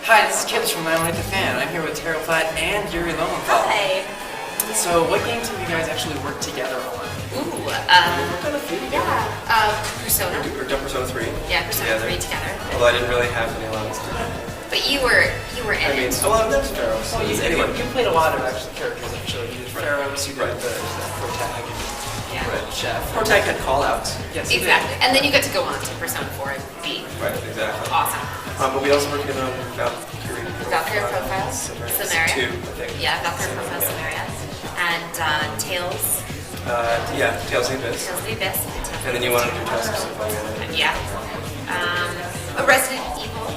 Hi, this is Gibbs from I'm Like the Fan. I'm here with TaraPlatt and Yuri Lowenthal. Hi. So, what games have you guys actually worked together on? Ooh, Persona. We've done Persona 3. Yeah, Persona 3 together. Although I didn't really have any allowance to do. But you were in I mean, it. a lot of those Pharaohs. Well, you played a lot of actually characters actually. You did Pharaohs, you did Right. the Protag, Yeah. Chef. Protag had call-outs. Yes, you Exactly. And then you get to go on to Persona 4 and be Right, exactly. awesome. But we also worked together on Valkyrie Profiles, Samaria. 2, I think. Yeah, Valkyrie Profiles, Samaria. And Tales. Yeah, Tales of the Abyss. Tales of the Abyss. And then you wanted to do Tasks of Symphonia. Yeah. Resident Evil.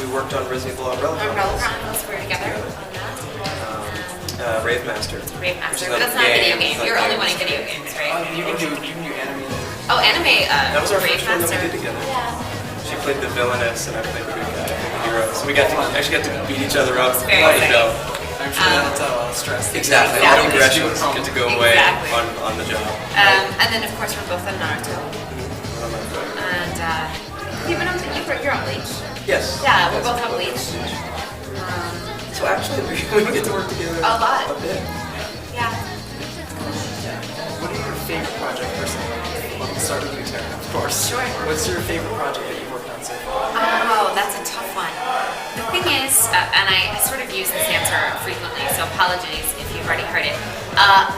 We worked on Resident Evil Umbrella Umbrella Chronicles. Chronicles. We were together on that. Rave Master. Rave Master. Which is But that's not a video game. It's not You're only games. wanting video games, right? You can do anime. Oh, anime. That was our Rave first one that Master. we did together. Yeah. She played the villainess and I played the good guy, the hero. So we actually got to beat each other up very on the exciting. show. I'm sure that's a lot of stress. Exactly. Exactly. All the aggressions get to go away Exactly. on the job. And then, of course, we're both on Naruto. And you've been on, you're on Bleach. Yes. Yeah, we're both on Bleach. So actually, we get to work together A lot. a bit. Yeah. What are your favorite project personally? Well, we'll start with you, Tara, of course. Sure. What's your favorite project that you've worked on so far? Oh, that's a tough one. The thing is, and I sort of use this answer frequently, so apologies if you've already heard it.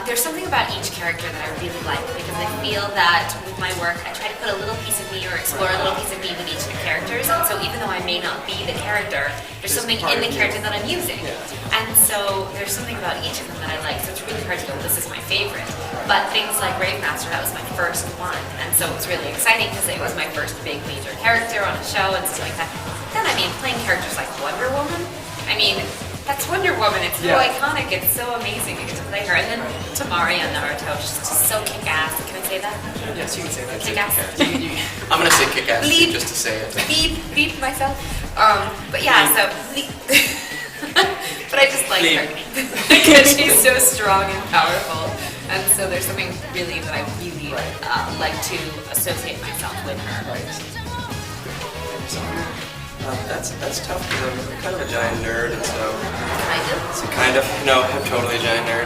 There's something about each character that I really like because I feel that with my work, I try to put a little piece of me or explore a little piece of me with each of the characters. And so even though I may not be the character, there's something in the character that I'm using. And so there's something about each of them that I like. So it's really hard to go, this is my favorite. But things like Rave Master, that was my first one. And so it's really exciting because it was my first big major character on a show and stuff like that. Then, I mean, playing characters like Wonder Woman, I mean, that's Wonder Woman. It's so iconic. It's so amazing to get to play her. And then Tamari on Naruto, she's just so kick-ass. Can I say that? Yes, you can say that. Kick-ass. I'm gonna say kick-ass Bleep. just to say it. Beep myself. But yeah, so. But I just like her because she's so strong and powerful. And so there's something really that I really like to associate myself with her. That's tough because I'm kind of a giant nerd, and so Kind of. no, I'm totally a giant nerd.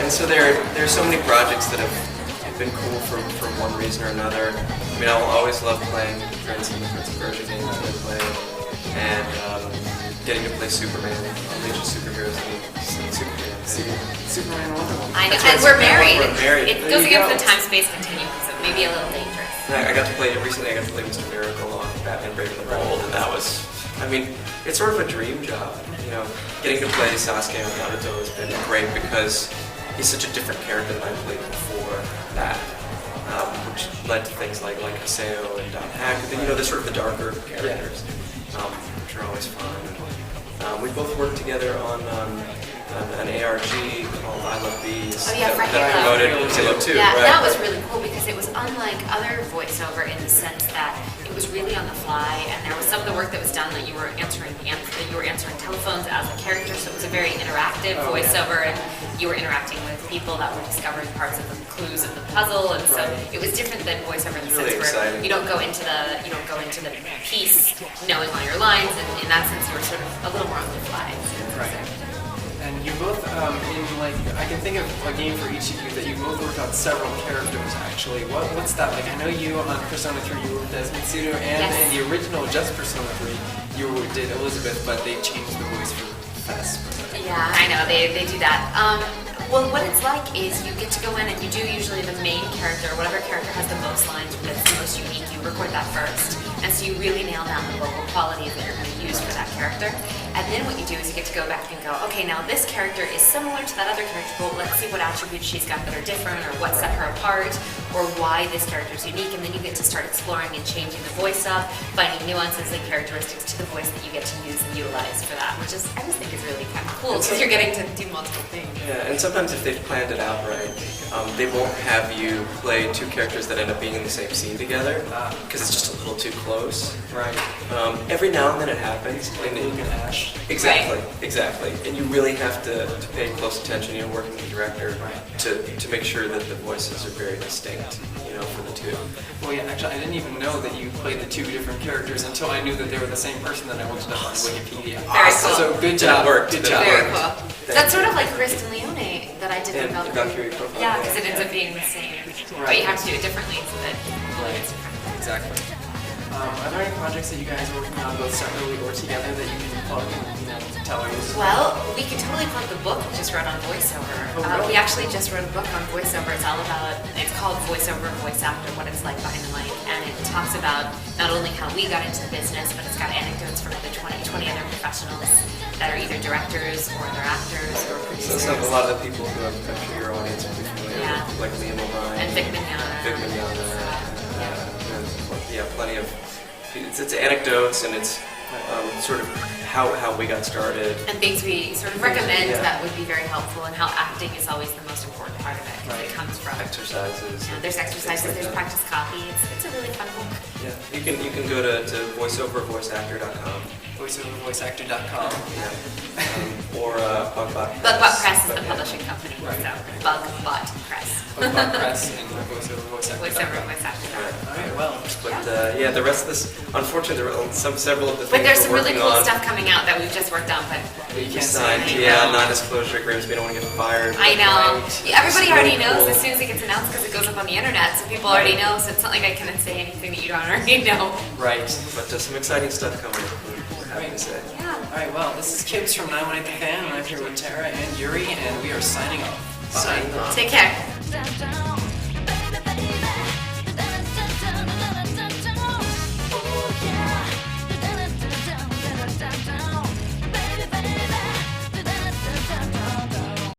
And so there's so many projects that have been cool for one reason or another. I mean, I will always love playing, for instance, the Prince of Persia games that I play, and getting to play Superman, Legion of Superheroes, Superman and Wonder Woman. I know, That's right, and we're Superman, married. we're married. It There goes you against go. the time-space continuum, so maybe a little dangerous. I got to play recently. I got to play Mr. Miracle on Batman: Brave and the Bold, and that was, I mean, it's sort of a dream job. You know, getting to play Sasuke on Naruto has been great because he's such a different character than I played before that, which led to things like Haseo and Dot Hack. You know, they're sort of the darker characters, which are always fun. We both worked together on an ARG called I Love Bees. Oh, yeah, for that I Halo. promoted Halo 2. Yeah, right? that was really cool because it was unlike other voiceover in the sense that it was really on the fly, and there was some of the work that was done that you were answering telephones as a character, so it was a very interactive voiceover, and you were interacting with people that were discovering parts of the clues of the puzzle, and so it was different than voiceover in the Really sense where exciting. you don't go into the piece knowing all your lines, and in that sense you were sort of a little more on the fly. Right. And you both, I can think of a game for each of you that you both worked on several characters actually. What's that like? I know you on Persona 3 you were Desmond Sudo, and Yes. in the original just Persona 3 you did Elizabeth, but they changed the voice for Fess. Yeah, I know, they do that. Well, what it's like is you get to go in and you do usually the main character, whatever character has the most lines, that's the most unique, you record that first. And so you really nail down the vocal qualities that you're going to use for that character. And then what you do is you get to go back and go, okay, now this character is similar to that other character, but let's see what attributes she's got that are different, or what set her apart, or why this character is unique. And then you get to start exploring and changing the voice up, finding nuances and characteristics to the voice that you get to use and utilize for that, which is, I just think is really kind of cool because you're getting to do multiple things. Yeah, and sometimes if they've planned it out right, they won't have you play two characters that end up being in the same scene together because it's just a little too close, right? Every now and then it happens. Like Luke and Ash. much. Exactly. And you really have to pay close attention, working with the director to make sure that the voices are very distinct, for the two. Well, yeah, actually, I didn't even know that you played the two different characters until I knew that they were the same person that I looked up on Wikipedia. Very cool. So good job. Good job. Very cool. That's sort of like Kristen Leone that I did in And Valkyrie. Valkyrie Profile. Yeah, because it ends up being the same. But you have to do it differently so that it's different. Exactly. Are there any projects that you guys are working on both separately or together that you can plug and tell us? Well, we could totally plug the book we just wrote on voiceover. Oh, really? We actually just wrote a book on voiceover. It's called Voiceover, Voice Actor, What It's Like Behind the Mic. And it talks about not only how we got into the business, but it's got anecdotes from other 20 other professionals that are either directors or other actors or producers. So a lot of the people who I'm sure your audience will be familiar with, like Liam O'Brien. And Vic Mignogna. Plenty of. It's anecdotes and it's sort of how we got started. And things we sort of recommend that would be very helpful, and how acting is always the most important part of it, because it comes from Exercises. there's exercises, there's practice copy. It's a really fun book. Yeah, you can go to voiceovervoiceactor.com. Voiceovervoiceactor.com. Yeah. Or Bugbot. Bugbot Press is the publishing company, so Bugbot Press. Bugbot Press and voiceovervoiceactor.com. Voiceover, voice actor. All right, well. But the rest of this, unfortunately, there were several of the things But there's some we're really working cool on. stuff coming out that we've just worked on, but You can't Signed, say non-disclosure agreements. We don't want to get fired. I know. Everybody It's already really knows cool. as soon as it gets announced, because it goes up on the internet, so people already know, so it's not like I can say anything that you don't already know. Right. But some exciting stuff coming. We're happy to say. Yeah. All right, well, this is Kibbs from 918 The Fan, and I'm here with Tara and Yuri, and we are signing off. Signing off. Take care. Down.